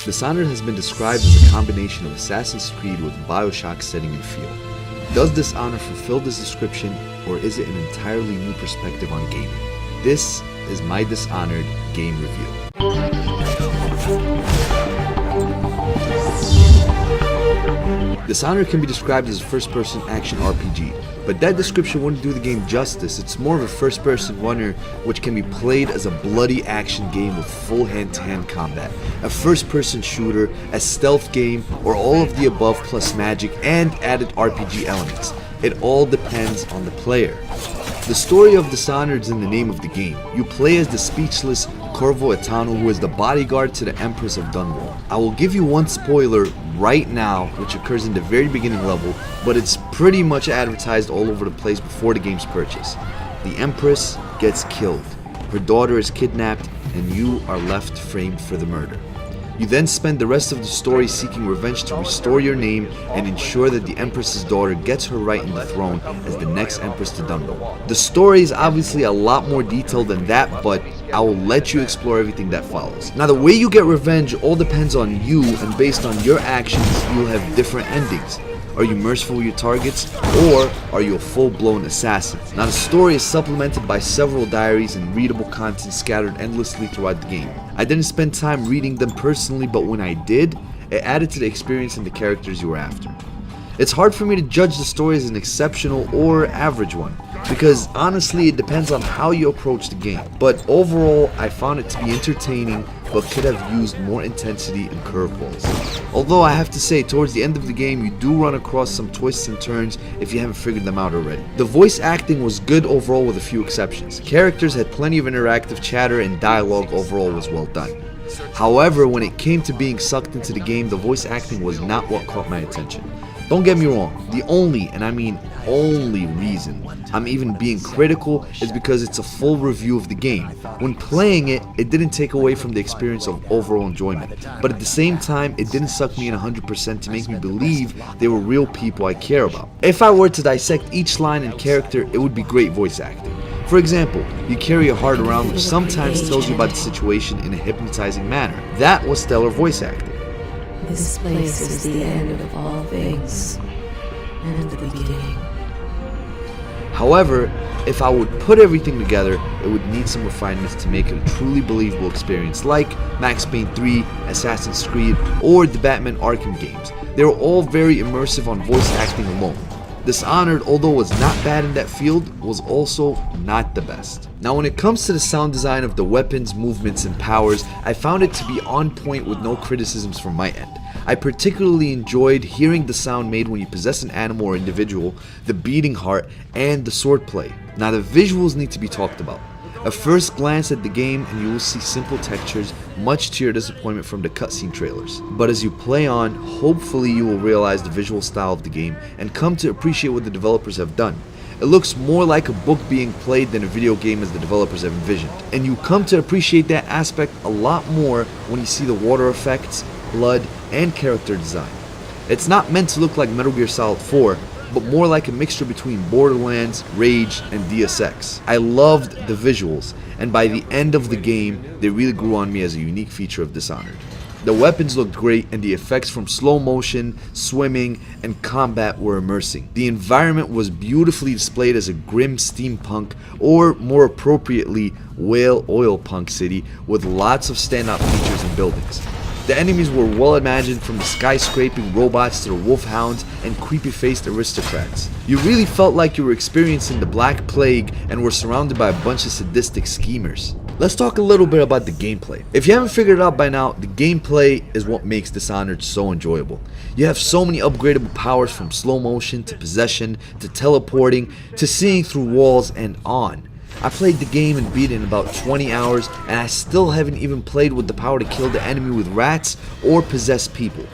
Dishonored has been described as a combination of Assassin's Creed with Bioshock setting and feel. Does Dishonored fulfill this description, or is it an entirely new perspective on gaming? This is my Dishonored game review. Dishonored can be described as a first-person action RPG, but that description wouldn't do the game justice. It's more of a first-person runner which can be played as a bloody action game with full hand-to-hand combat, a first-person shooter, a stealth game, or all of the above plus magic and added RPG elements. It all depends on the player. The story of Dishonored is in the name of the game. You play as the speechless Corvo Etano, who is the bodyguard to the Empress of Dunwall. I will give you one spoiler right now, which occurs in the very beginning level, but it's pretty much advertised all over the place before the game's purchase. The Empress gets killed, her daughter is kidnapped, and you are left framed for the murder. You then spend the rest of the story seeking revenge to restore your name and ensure that the Empress's daughter gets her right in the throne as the next Empress to Dunwall. The story is obviously a lot more detailed than that, but I will let you explore everything that follows. Now, the way you get revenge all depends on you, and based on your actions, you'll have different endings. Are you merciful with your targets, or are you a full-blown assassin? Now, the story is supplemented by several diaries and readable content scattered endlessly throughout the game. I didn't spend time reading them personally, but when I did, it added to the experience and the characters you were after. It's hard for me to judge the story as an exceptional or average one, because honestly it depends on how you approach the game. But overall, I found it to be entertaining, but could have used more intensity and curveballs. Although I have to say, towards the end of the game you do run across some twists and turns if you haven't figured them out already. The voice acting was good overall with a few exceptions. Characters had plenty of interactive chatter and dialogue overall was well done. However, when it came to being sucked into the game, the voice acting was not what caught my attention. Don't get me wrong, the only, and I mean only reason I'm even being critical is because it's a full review of the game. When playing it, it didn't take away from the experience of overall enjoyment, but at the same time, it didn't suck me in 100% to make me believe they were real people I care about. If I were to dissect each line and character, it would be great voice acting. For example, you carry a heart around which sometimes tells you about the situation in a hypnotizing manner. That was stellar voice acting. This place is the end of all things, and the beginning. However, if I would put everything together, it would need some refinements to make it a truly believable experience, like Max Payne 3, Assassin's Creed, or the Batman Arkham games. They were all very immersive on voice acting alone. Dishonored, although was not bad in that field, was also not the best. Now, when it comes to the sound design of the weapons, movements, and powers, I found it to be on point with no criticisms from my end. I particularly enjoyed hearing the sound made when you possess an animal or individual, the beating heart, and the swordplay. Now, the visuals need to be talked about. A first glance at the game and you will see simple textures, much to your disappointment from the cutscene trailers. But as you play on, hopefully you will realize the visual style of the game and come to appreciate what the developers have done. It looks more like a book being played than a video game as the developers have envisioned. And you come to appreciate that aspect a lot more when you see the water effects, blood, and character design. It's not meant to look like Metal Gear Solid 4, but more like a mixture between Borderlands, Rage, and Deus Ex. I loved the visuals, and by the end of the game, they really grew on me as a unique feature of Dishonored. The weapons looked great, and the effects from slow motion, swimming, and combat were immersing. The environment was beautifully displayed as a grim steampunk, or more appropriately, whale oil punk city with lots of standout features and buildings. The enemies were well imagined, from the skyscraping robots to the wolfhounds and creepy-faced aristocrats. You really felt like you were experiencing the Black Plague and were surrounded by a bunch of sadistic schemers. Let's talk a little bit about the gameplay. If you haven't figured it out by now, the gameplay is what makes Dishonored so enjoyable. You have so many upgradable powers, from slow motion to possession to teleporting to seeing through walls and on. I played the game and beat it in about 20 hours, and I still haven't even played with the power to kill the enemy with rats or possess people.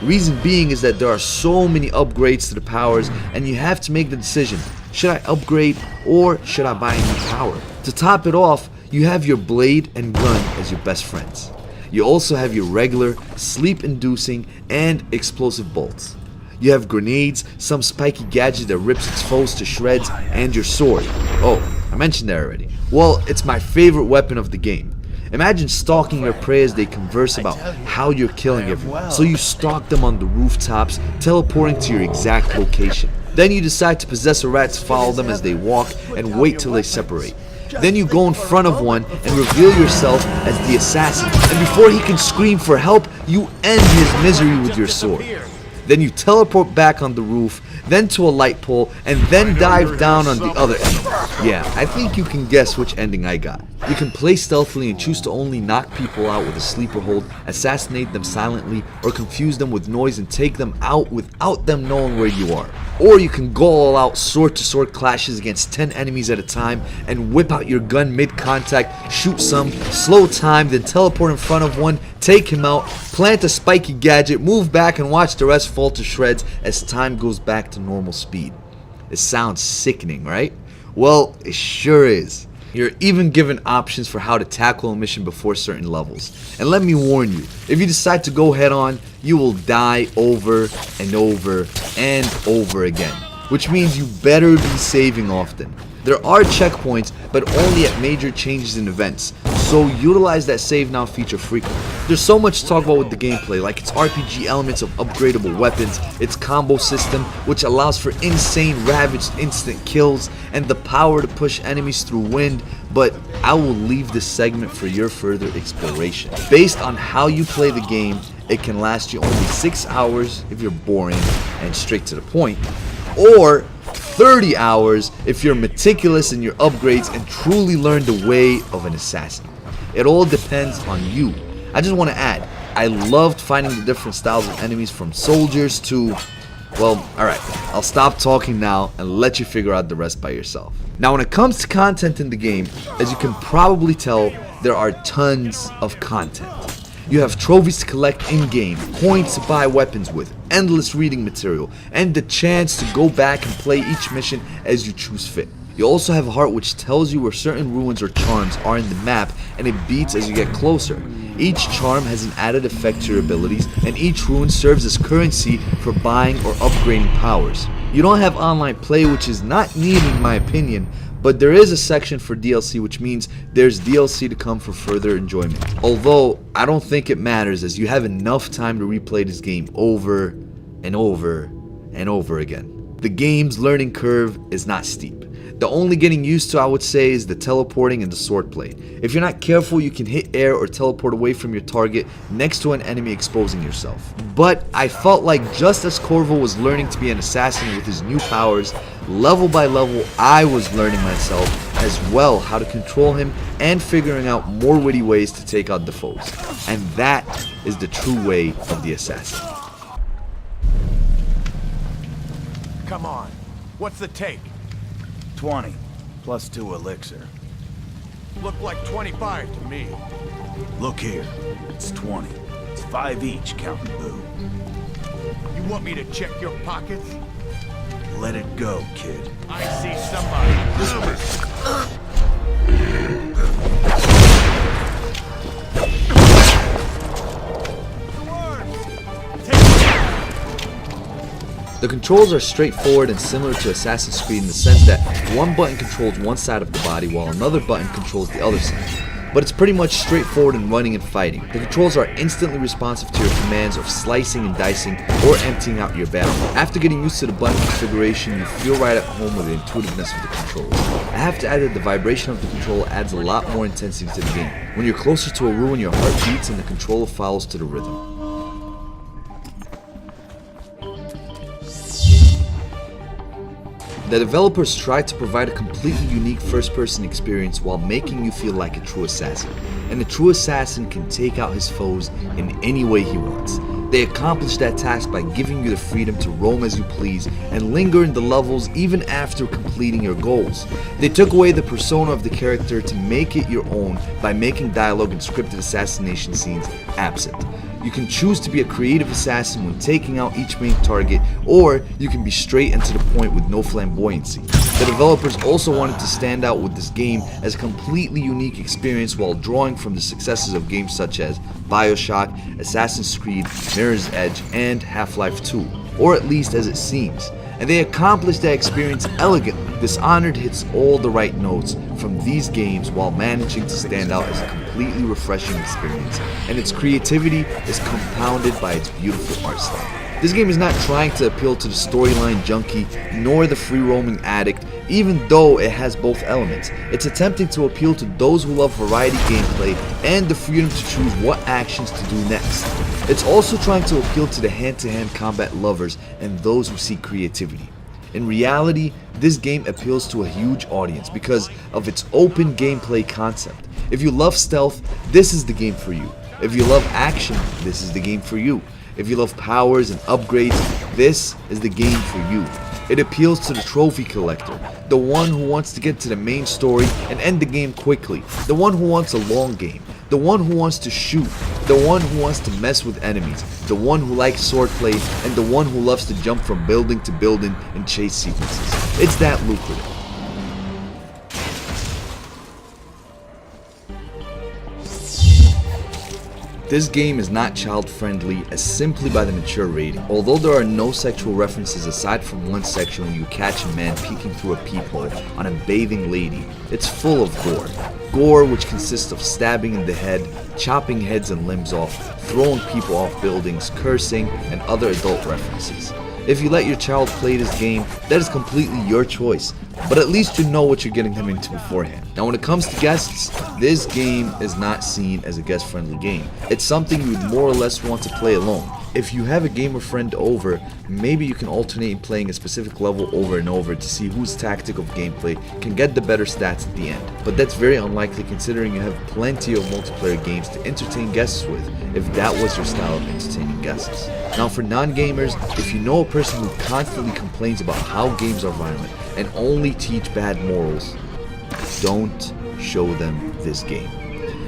Reason being is that there are so many upgrades to the powers, and you have to make the decision, should I upgrade or should I buy a new power? To top it off, you have your blade and gun as your best friends. You also have your regular, sleep-inducing, and explosive bolts. You have grenades, some spiky gadget that rips its foes to shreds, and your sword. Oh, I mentioned that already. Well, it's my favorite weapon of the game. Imagine stalking your prey as they converse about how you're killing everyone. So you stalk them on the rooftops, teleporting to your exact location. Then you decide to possess a rat to follow them as they walk and wait till they separate. Then you go in front of one and reveal yourself as the assassin, and before he can scream for help, you end his misery with your sword. Then you teleport back on the roof, then to a light pole, and then dive down on the other end. Yeah, I think you can guess which ending I got. You can play stealthily and choose to only knock people out with a sleeper hold, assassinate them silently, or confuse them with noise and take them out without them knowing where you are. Or you can go all out sword-to-sword clashes against 10 enemies at a time and whip out your gun mid-contact, shoot some, slow time, then teleport in front of one, take him out, plant a spiky gadget, move back and watch the rest fall to shreds as time goes back to normal speed. It sounds sickening, right? Well, it sure is. You're even given options for how to tackle a mission before certain levels. And let me warn you, if you decide to go head on, you will die over and over and over again. Which means you better be saving often. There are checkpoints, but only at major changes in events, so utilize that save now feature frequently. There's so much to talk about with the gameplay, like its RPG elements of upgradable weapons, its combo system, which allows for insane ravaged instant kills, and the power to push enemies through wind, but I will leave this segment for your further exploration. Based on how you play the game, it can last you only 6 hours if you're boring and straight to the point, or 30 hours if you're meticulous in your upgrades and truly learn the way of an assassin. It all depends on you. I just want to add, I loved finding the different styles of enemies from soldiers to, well, alright, I'll stop talking now and let you figure out the rest by yourself. Now when it comes to content in the game, as you can probably tell, there are tons of content. You have trophies to collect in-game, coins to buy weapons with, endless reading material, and the chance to go back and play each mission as you choose fit. You also have a heart which tells you where certain ruins or charms are in the map, and it beats as you get closer. Each charm has an added effect to your abilities, and each rune serves as currency for buying or upgrading powers. You don't have online play, which is not needed in my opinion, but there is a section for DLC, which means there's DLC to come for further enjoyment. Although, I don't think it matters as you have enough time to replay this game over and over and over again. The game's learning curve is not steep. The only getting used to, I would say, is the teleporting and the swordplay. If you're not careful, you can hit air or teleport away from your target next to an enemy, exposing yourself. But I felt like just as Corvo was learning to be an assassin with his new powers, level by level I was learning myself as well how to control him and figuring out more witty ways to take out the foes. And that is the true way of the assassin. Come on, what's the take? 20, plus 2 elixir. Look like 25 to me. Look here, it's 20. It's 5 each, counting Boo. You want me to check your pockets? Let it go, kid. I see somebody. The controls are straightforward and similar to Assassin's Creed in the sense that one button controls one side of the body while another button controls the other side. But it's pretty much straightforward in running and fighting. The controls are instantly responsive to your commands of slicing and dicing or emptying out your barrel. After getting used to the button configuration, you feel right at home with the intuitiveness of the controls. I have to add that the vibration of the controller adds a lot more intensity to the game. When you're closer to a ruin, your heart beats and the controller follows to the rhythm. The developers tried to provide a completely unique first-person experience while making you feel like a true assassin. And a true assassin can take out his foes in any way he wants. They accomplished that task by giving you the freedom to roam as you please and linger in the levels even after completing your goals. They took away the persona of the character to make it your own by making dialogue and scripted assassination scenes absent. You can choose to be a creative assassin when taking out each main target, or you can be straight and to the point with no flamboyancy. The developers also wanted to stand out with this game as a completely unique experience while drawing from the successes of games such as BioShock, Assassin's Creed, Mirror's Edge, and Half-Life 2, or at least as it seems. and they accomplish that experience elegantly. Dishonored hits all the right notes from these games while managing to stand out as a completely refreshing experience, and its creativity is compounded by its beautiful art style. This game is not trying to appeal to the storyline junkie nor the free-roaming addict, even though it has both elements. It's attempting to appeal to those who love variety gameplay and the freedom to choose what actions to do next. It's also trying to appeal to the hand-to-hand combat lovers and those who seek creativity. In reality, this game appeals to a huge audience because of its open gameplay concept. If you love stealth, this is the game for you. If you love action, this is the game for you. If you love powers and upgrades, this is the game for you. It appeals to the trophy collector, the one who wants to get to the main story and end the game quickly, the one who wants a long game, the one who wants to shoot, the one who wants to mess with enemies, the one who likes swordplay, and the one who loves to jump from building to building and chase sequences. It's that lucrative. This game is not child friendly as simply by the mature rating. Although there are no sexual references aside from one section when you catch a man peeking through a peephole on a bathing lady, it's full of gore. Gore which consists of stabbing in the head, chopping heads and limbs off, throwing people off buildings, cursing, and other adult references. If you let your child play this game, that is completely your choice, but at least you know what you're getting them into beforehand. Now when it comes to guests, this game is not seen as a guest-friendly game. It's something you would more or less want to play alone. If you have a gamer friend over, maybe you can alternate in playing a specific level over and over to see whose tactic of gameplay can get the better stats at the end. But that's very unlikely considering you have plenty of multiplayer games to entertain guests with, if that was your style of entertaining guests. Now for non-gamers, if you know a person who constantly complains about how games are violent and only teach bad morals, don't show them this game.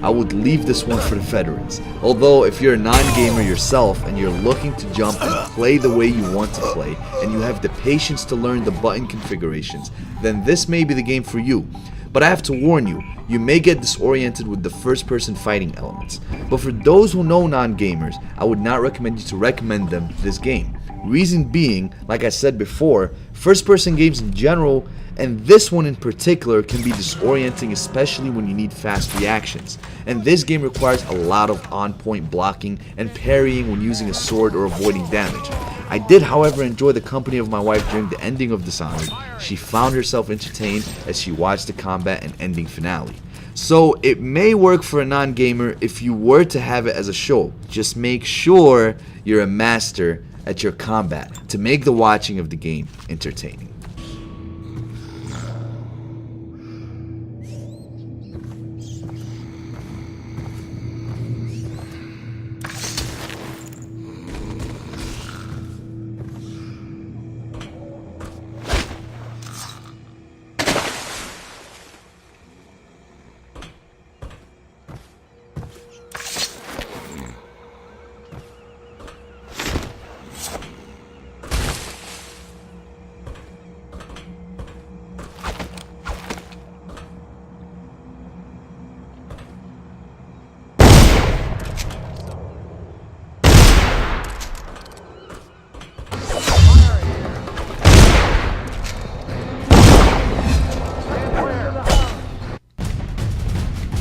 I would leave this one for the veterans. Although if you're a non-gamer yourself and you're looking to jump and play the way you want to play, and you have the patience to learn the button configurations, then this may be the game for you. But I have to warn you, you may get disoriented with the first-person fighting elements. But for those who know non-gamers, I would not recommend you to recommend them this game. Reason being, like I said before, first-person games in general, and this one in particular, can be disorienting, especially when you need fast reactions. And this game requires a lot of on-point blocking and parrying when using a sword or avoiding damage. I did, however, enjoy the company of my wife during the ending of Dishonored. She found herself entertained as she watched the combat and ending finale. So it may work for a non-gamer if you were to have it as a show. Just make sure you're a master at your combat to make the watching of the game entertaining.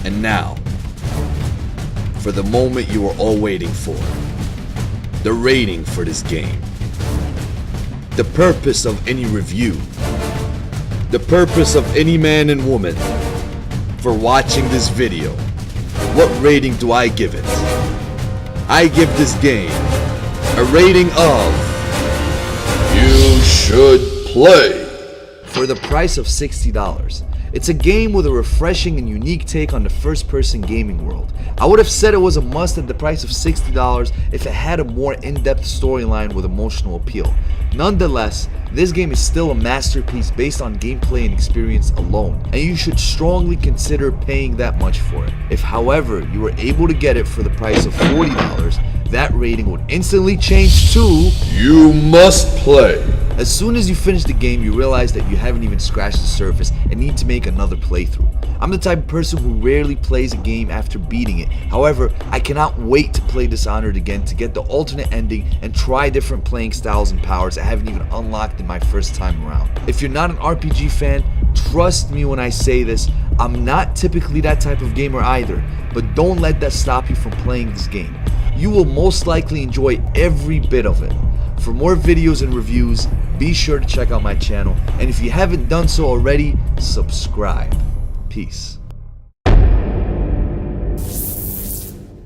And now, for the moment you were all waiting for, the rating for this game. The purpose of any review, the purpose of any man and woman for watching this video. What rating do I give it? I give this game a rating of You Should Play. For the price of $60. It's a game with a refreshing and unique take on the first-person gaming world. I would have said it was a must at the price of $60 if it had a more in-depth storyline with emotional appeal. Nonetheless, this game is still a masterpiece based on gameplay and experience alone, and you should strongly consider paying that much for it. If, however, you were able to get it for the price of $40, that rating would instantly change to You must play. as soon as you finish the game, you realize that you haven't even scratched the surface and need to make another playthrough. I'm the type of person who rarely plays a game after beating it. However, I cannot wait to play Dishonored again to get the alternate ending and try different playing styles and powers I haven't even unlocked in my first time around. If you're not an RPG fan, trust me when I say this, I'm not typically that type of gamer either, but don't let that stop you from playing this game. You will most likely enjoy every bit of it. For more videos and reviews, be sure to check out my channel, and if you haven't done so already, subscribe. Peace.